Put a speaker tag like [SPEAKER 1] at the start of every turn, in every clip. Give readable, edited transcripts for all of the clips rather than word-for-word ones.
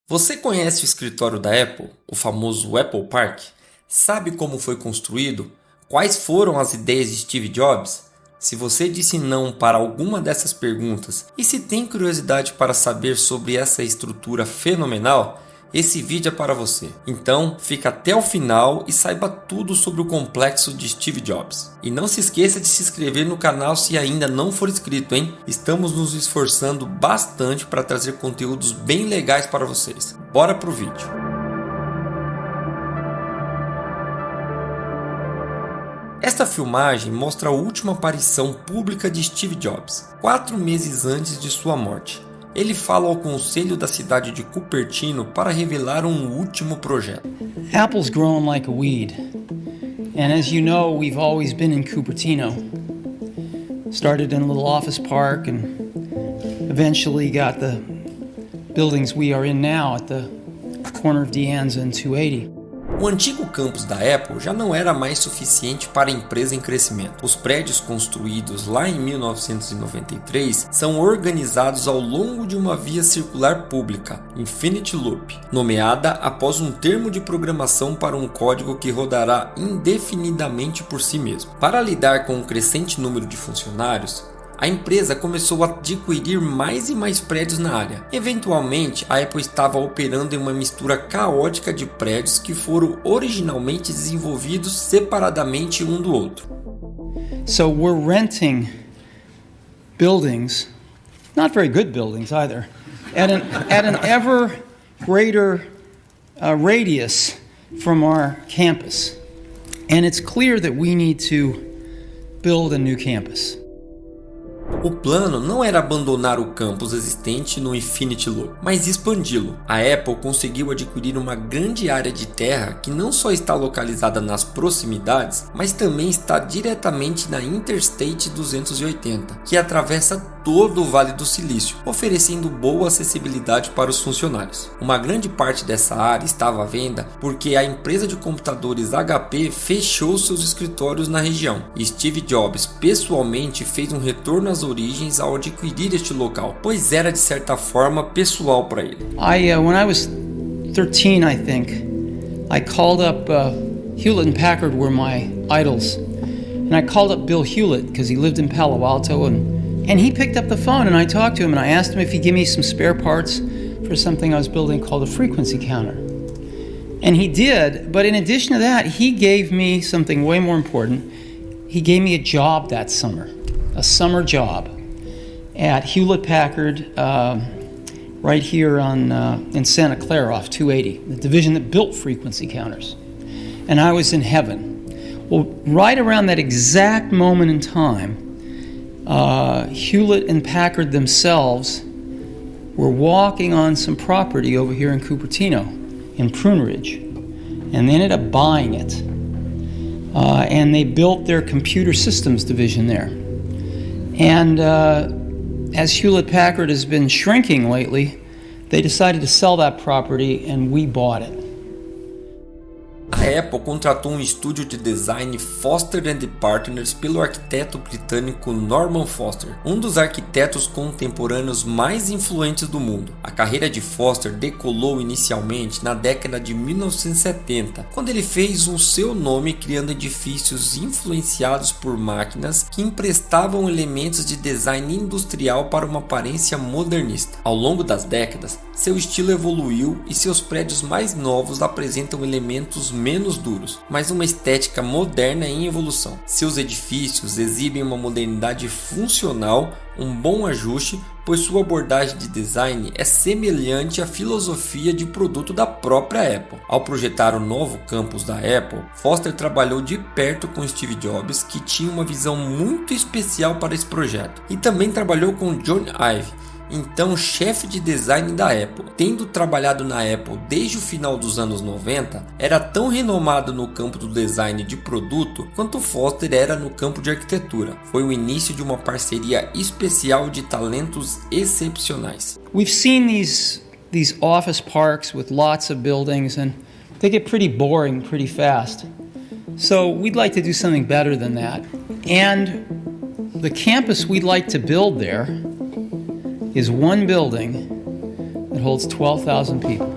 [SPEAKER 1] Você conhece o escritório da Apple, o famoso Apple Park? Sabe como foi construído? Quais foram as ideias de Steve Jobs? Se você disse não para alguma dessas perguntas e se tem curiosidade para saber sobre essa estrutura fenomenal, esse vídeo é para você. Então, fica até o final e saiba tudo sobre o complexo de Steve Jobs. E não se esqueça de se inscrever no canal se ainda não for inscrito, hein? Estamos nos esforçando bastante para trazer conteúdos bem legais para vocês. Bora pro vídeo. Esta filmagem mostra a última aparição pública de Steve Jobs, 4 meses antes de sua morte. Ele fala ao conselho da cidade de Cupertino para revelar um último projeto.
[SPEAKER 2] Apple's growing like a weed. And as you know, we've always been in Cupertino. Started in a little office park and eventually got the buildings we are in now at the corner of De Anza and 280.
[SPEAKER 1] O antigo campus da Apple já não era mais suficiente para a empresa em crescimento. Os prédios construídos lá em 1993 são organizados ao longo de uma via circular pública, Infinity Loop, nomeada após um termo de programação para um código que rodará indefinidamente por si mesmo. Para lidar com um crescente número de funcionários, a empresa começou a adquirir mais e mais prédios na área. Eventualmente, a Apple estava operando em uma mistura caótica de prédios que foram originalmente desenvolvidos separadamente um do outro.
[SPEAKER 2] So we're renting buildings, not very good buildings either, at an ever greater radius from our campus. And it's clear that we need to build a new campus.
[SPEAKER 1] O plano não era abandonar o campus existente no Infinity Loop, mas expandi-lo. A Apple conseguiu adquirir uma grande área de terra que não só está localizada nas proximidades, mas também está diretamente na Interstate 280, que atravessa todo o Vale do Silício, oferecendo boa acessibilidade para os funcionários. Uma grande parte dessa área estava à venda porque a empresa de computadores HP fechou seus escritórios na região, e Steve Jobs pessoalmente fez um retorno às origens ao adquirir este local, pois era de certa forma pessoal para ele.
[SPEAKER 2] When I was 13, I think, I called up Hewlett and Packard were my idols, and I called up Bill Hewlett because he lived in Palo Alto, and he picked up the phone and I talked to him and I asked him if he'd give me some spare parts for something I was building called a frequency counter. And he did, but in addition to that, he gave me something way more important. He gave me a job that summer. A summer job at Hewlett Packard, right here in Santa Clara off 280, the division that built frequency counters. And I was in heaven. Well, right around that exact moment in time, Hewlett and Packard themselves were walking on some property over here in Cupertino, in Prune Ridge, and they ended up buying it. And they built their computer systems division there. And as Hewlett Packard has been shrinking lately, they decided to sell that property and we bought it.
[SPEAKER 1] A Apple contratou um estúdio de design Foster & Partners pelo arquiteto britânico Norman Foster, um dos arquitetos contemporâneos mais influentes do mundo. A carreira de Foster decolou inicialmente na década de 1970, quando ele fez o seu nome criando edifícios influenciados por máquinas que emprestavam elementos de design industrial para uma aparência modernista. Ao longo das décadas, seu estilo evoluiu e seus prédios mais novos apresentam elementos menos duros, mas uma estética moderna em evolução. Seus edifícios exibem uma modernidade funcional, um bom ajuste, pois sua abordagem de design é semelhante à filosofia de produto da própria Apple. Ao projetar o novo campus da Apple, Foster trabalhou de perto com Steve Jobs, que tinha uma visão muito especial para esse projeto, e também trabalhou com John Ive, então chefe de design da Apple. Tendo trabalhado na Apple desde o final dos anos 90, era tão renomado no campo do design de produto quanto Foster era no campo de arquitetura. Foi o início de uma parceria especial de talentos excepcionais.
[SPEAKER 2] We've seen these office parks with lots of buildings and they get pretty boring pretty fast. So we'd like to do something better than that. And the campus we'd like to build there is one building that holds 12,000 people.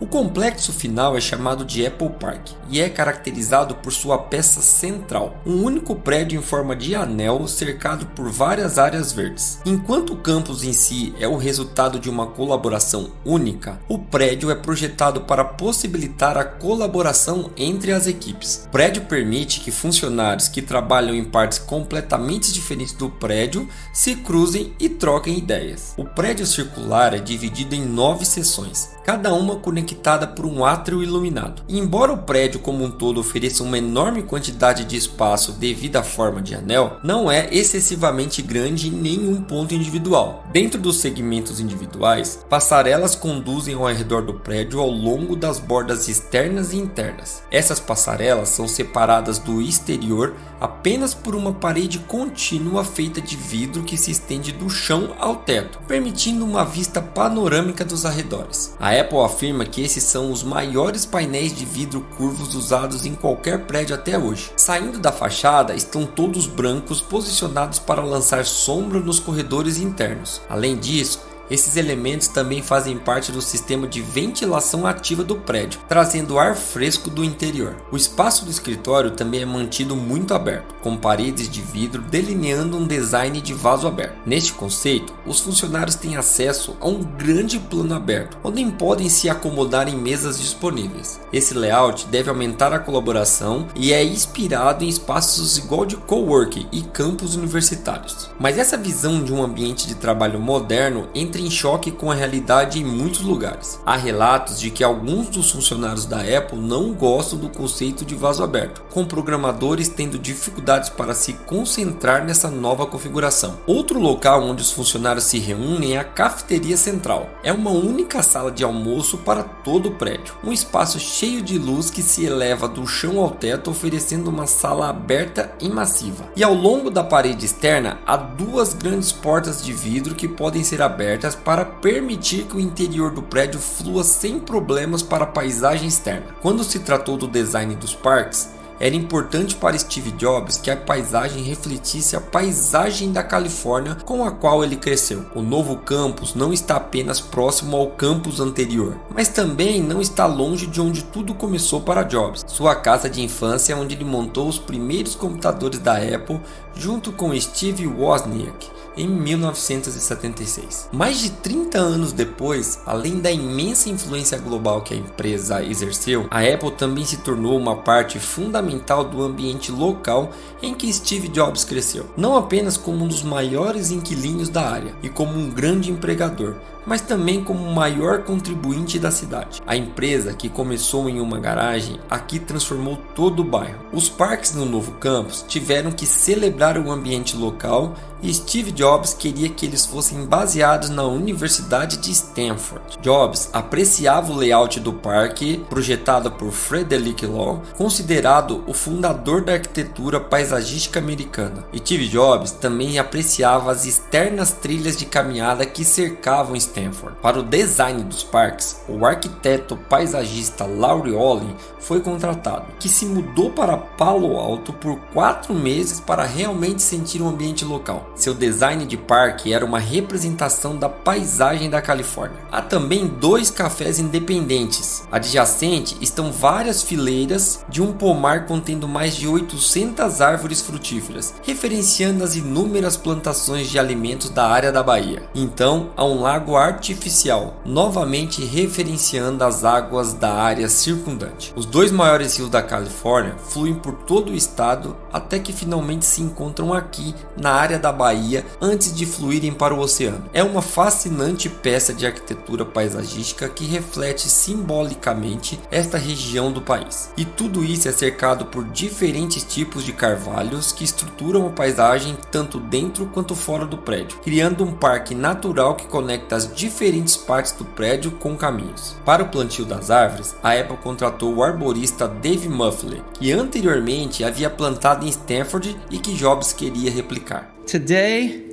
[SPEAKER 1] O complexo final é chamado de Apple Park e é caracterizado por sua peça central, um único prédio em forma de anel cercado por várias áreas verdes. Enquanto o campus em si é o resultado de uma colaboração única, o prédio é projetado para possibilitar a colaboração entre as equipes. O prédio permite que funcionários que trabalham em partes completamente diferentes do prédio se cruzem e troquem ideias. O prédio circular é dividido em 9 seções, cada uma conectada por um átrio iluminado. E embora o prédio como um todo ofereça uma enorme quantidade de espaço devido à forma de anel, não é excessivamente grande em nenhum ponto individual. Dentro dos segmentos individuais, passarelas conduzem ao redor do prédio ao longo das bordas externas e internas. Essas passarelas são separadas do exterior apenas por uma parede contínua feita de vidro que se estende do chão ao teto, permitindo uma vista panorâmica dos arredores. A Apple afirma que esses são os maiores painéis de vidro curvos usados em qualquer prédio até hoje. Saindo da fachada estão todos brancos posicionados para lançar sombra nos corredores internos. Além disso, esses elementos também fazem parte do sistema de ventilação ativa do prédio, trazendo ar fresco do interior. O espaço do escritório também é mantido muito aberto, com paredes de vidro delineando um design de vaso aberto. Neste conceito, os funcionários têm acesso a um grande plano aberto, onde podem se acomodar em mesas disponíveis. Esse layout deve aumentar a colaboração e é inspirado em espaços igual de coworking e campos universitários. Mas essa visão de um ambiente de trabalho moderno entra em choque com a realidade em muitos lugares. Há relatos de que alguns dos funcionários da Apple não gostam do conceito de vaso aberto, com programadores tendo dificuldades para se concentrar nessa nova configuração. Outro local onde os funcionários se reúnem é a cafeteria central. É uma única sala de almoço para todo o prédio, um espaço cheio de luz que se eleva do chão ao teto, oferecendo uma sala aberta e massiva. E ao longo da parede externa há 2 grandes portas de vidro que podem ser abertas para permitir que o interior do prédio flua sem problemas para a paisagem externa. Quando se tratou do design dos parques, era importante para Steve Jobs que a paisagem refletisse a paisagem da Califórnia com a qual ele cresceu. O novo campus não está apenas próximo ao campus anterior, mas também não está longe de onde tudo começou para Jobs, sua casa de infância onde ele montou os primeiros computadores da Apple junto com Steve Wozniak em 1976. Mais de 30 anos depois, além da imensa influência global que a empresa exerceu, a Apple também se tornou uma parte fundamental do ambiente local em que Steve Jobs cresceu, não apenas como um dos maiores inquilinos da área e como um grande empregador, mas também como o maior contribuinte da cidade. A empresa, que começou em uma garagem, aqui transformou todo o bairro. Os parques no novo campus tiveram que celebrar o ambiente local e Steve Jobs queria que eles fossem baseados na Universidade de Stanford. Jobs apreciava o layout do parque, projetado por Frederick Law, considerado o fundador da arquitetura paisagística americana. E Steve Jobs também apreciava as externas trilhas de caminhada que cercavam Stanford. Para o design dos parques, o arquiteto paisagista Laurie Olin foi contratado, que se mudou para Palo Alto por 4 meses para realmente sentir o ambiente local. Seu design de parque era uma representação da paisagem da Califórnia. Há também 2 cafés independentes. Adjacente estão várias fileiras de um pomar contendo mais de 800 árvores frutíferas, referenciando as inúmeras plantações de alimentos da área da Bahia. Então, há um lago artificial, novamente referenciando as águas da área circundante. Os 2 maiores rios da Califórnia fluem por todo o estado até que finalmente se encontram aqui na área da Bahia antes de fluírem para o oceano. É uma fascinante peça de arquitetura paisagística que reflete simbolicamente esta região do país. E tudo isso é cercado por diferentes tipos de carvalhos que estruturam a paisagem tanto dentro quanto fora do prédio, criando um parque natural que conecta as diferentes partes do prédio com caminhos. Para o plantio das árvores, a Apple contratou o arborista Dave Muffley, que anteriormente havia plantado em Stanford e que Jobs queria replicar.
[SPEAKER 2] Today,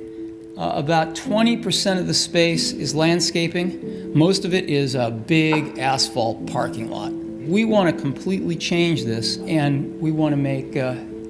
[SPEAKER 2] about 20% of the space is landscaping. Most of it is a big asphalt parking lot. We want to completely change this, and we want to make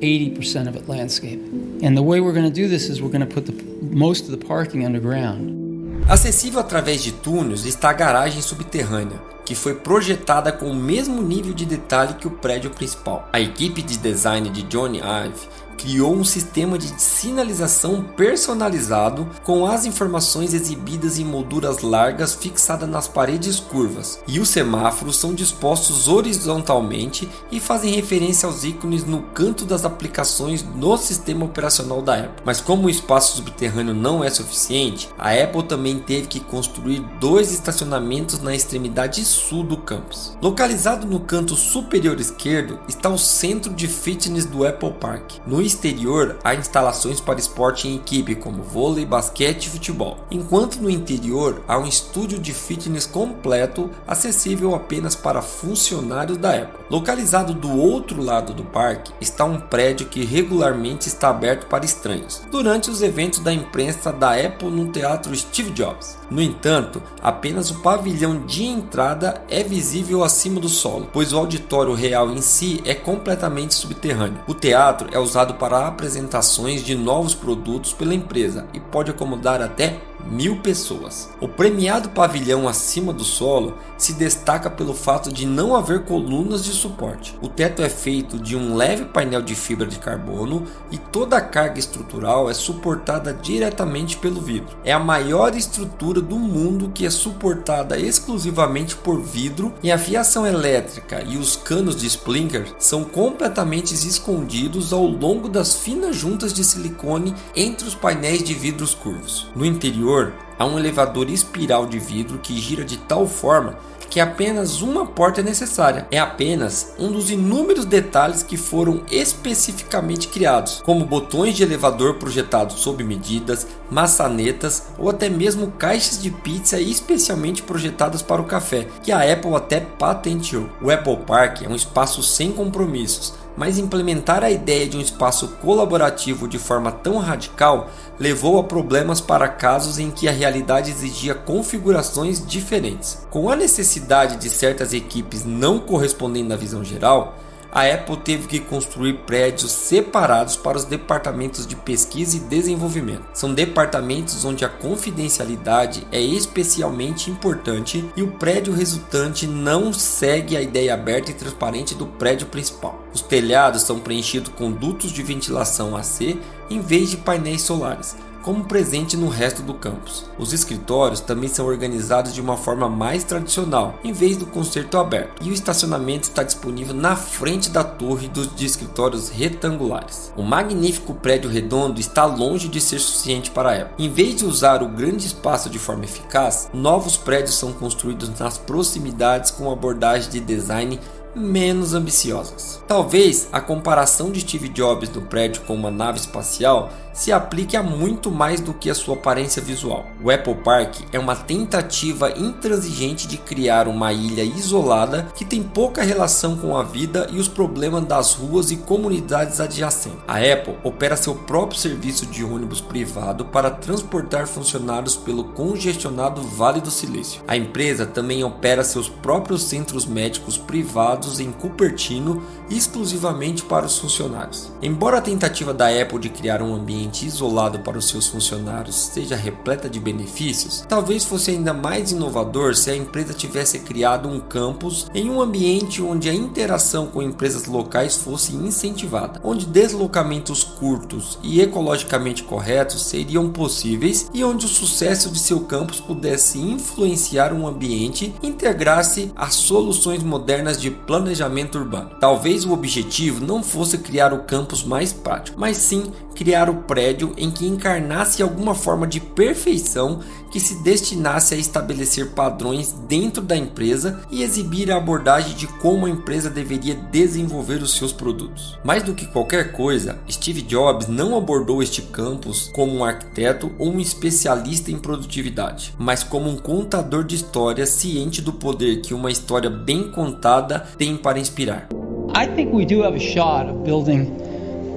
[SPEAKER 2] 80% of it landscape. And the way we're going to do this is we're going to put most of the parking underground.
[SPEAKER 1] Acessível através de túneis está a garagem subterrânea, que foi projetada com o mesmo nível de detalhe que o prédio principal. A equipe de design de Jony Ive criou um sistema de sinalização personalizado com as informações exibidas em molduras largas fixadas nas paredes curvas, e os semáforos são dispostos horizontalmente e fazem referência aos ícones no canto das aplicações no sistema operacional da Apple. Mas como o espaço subterrâneo não é suficiente, a Apple também teve que construir 2 estacionamentos na extremidade sul do campus. Localizado no canto superior esquerdo está o centro de fitness do Apple Park. No exterior há instalações para esporte em equipe como vôlei, basquete e futebol, enquanto no interior há um estúdio de fitness completo acessível apenas para funcionários da Apple. Localizado do outro lado do parque está um prédio que regularmente está aberto para estranhos durante os eventos da imprensa da Apple no teatro Steve Jobs. No entanto, apenas o pavilhão de entrada é visível acima do solo, pois o auditório real em si é completamente subterrâneo. O teatro é usado para apresentações de novos produtos pela empresa e pode acomodar até 1000 pessoas. O premiado pavilhão acima do solo se destaca pelo fato de não haver colunas de suporte. O teto é feito de um leve painel de fibra de carbono e toda a carga estrutural é suportada diretamente pelo vidro. É a maior estrutura do mundo que é suportada exclusivamente por vidro, e a fiação elétrica e os canos de sprinkler são completamente escondidos ao longo das finas juntas de silicone entre os painéis de vidros curvos. No interior há um elevador espiral de vidro que gira de tal forma que apenas uma porta é necessária. É apenas um dos inúmeros detalhes que foram especificamente criados, como botões de elevador projetados sob medidas, maçanetas ou até mesmo caixas de pizza especialmente projetadas para o café, que a Apple até patenteou. O Apple Park é um espaço sem compromissos, mas implementar a ideia de um espaço colaborativo de forma tão radical levou a problemas para casos em que a realidade exigia configurações diferentes. Com a necessidade de certas equipes não correspondendo à visão geral, a Apple teve que construir prédios separados para os departamentos de pesquisa e desenvolvimento. São departamentos onde a confidencialidade é especialmente importante e o prédio resultante não segue a ideia aberta e transparente do prédio principal. Os telhados são preenchidos com dutos de ventilação AC em vez de painéis solares, como presente no resto do campus. Os escritórios também são organizados de uma forma mais tradicional, em vez do concerto aberto, e o estacionamento está disponível na frente da torre de escritórios retangulares. O magnífico prédio redondo está longe de ser suficiente para a Apple. Em vez de usar o grande espaço de forma eficaz, novos prédios são construídos nas proximidades com abordagem de design menos ambiciosas. Talvez a comparação de Steve Jobs no prédio com uma nave espacial se aplique a muito mais do que a sua aparência visual. O Apple Park é uma tentativa intransigente de criar uma ilha isolada que tem pouca relação com a vida e os problemas das ruas e comunidades adjacentes. A Apple opera seu próprio serviço de ônibus privado para transportar funcionários pelo congestionado Vale do Silício. A empresa também opera seus próprios centros médicos privados em Cupertino exclusivamente para os funcionários. Embora a tentativa da Apple de criar um ambiente isolado para os seus funcionários seja repleta de benefícios, talvez fosse ainda mais inovador se a empresa tivesse criado um campus em um ambiente onde a interação com empresas locais fosse incentivada, onde deslocamentos curtos e ecologicamente corretos seriam possíveis e onde o sucesso de seu campus pudesse influenciar um ambiente e integrar-se a soluções modernas de planejamento urbano. Talvez o objetivo não fosse criar o campus mais prático, mas sim criar o prédio em que encarnasse alguma forma de perfeição que se destinasse a estabelecer padrões dentro da empresa e exibir a abordagem de como a empresa deveria desenvolver os seus produtos. Mais do que qualquer coisa, Steve Jobs não abordou este campus como um arquiteto ou um especialista em produtividade, mas como um contador de histórias ciente do poder que uma história bem contada tem para inspirar.
[SPEAKER 2] I think we do have a shot of building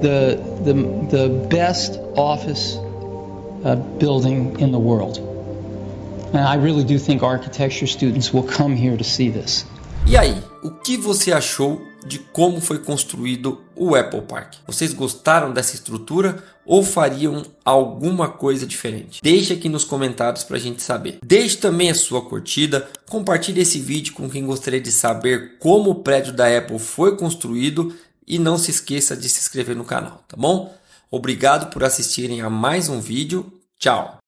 [SPEAKER 2] the best office building in the world. And I really do think architecture students will come here to see this.
[SPEAKER 1] E aí, o que você achou de como foi construído o Apple Park. Vocês gostaram dessa estrutura ou fariam alguma coisa diferente? Deixe aqui nos comentários para a gente saber. Deixe também a sua curtida, compartilhe esse vídeo com quem gostaria de saber como o prédio da Apple foi construído e não se esqueça de se inscrever no canal, tá bom? Obrigado por assistirem a mais um vídeo. Tchau!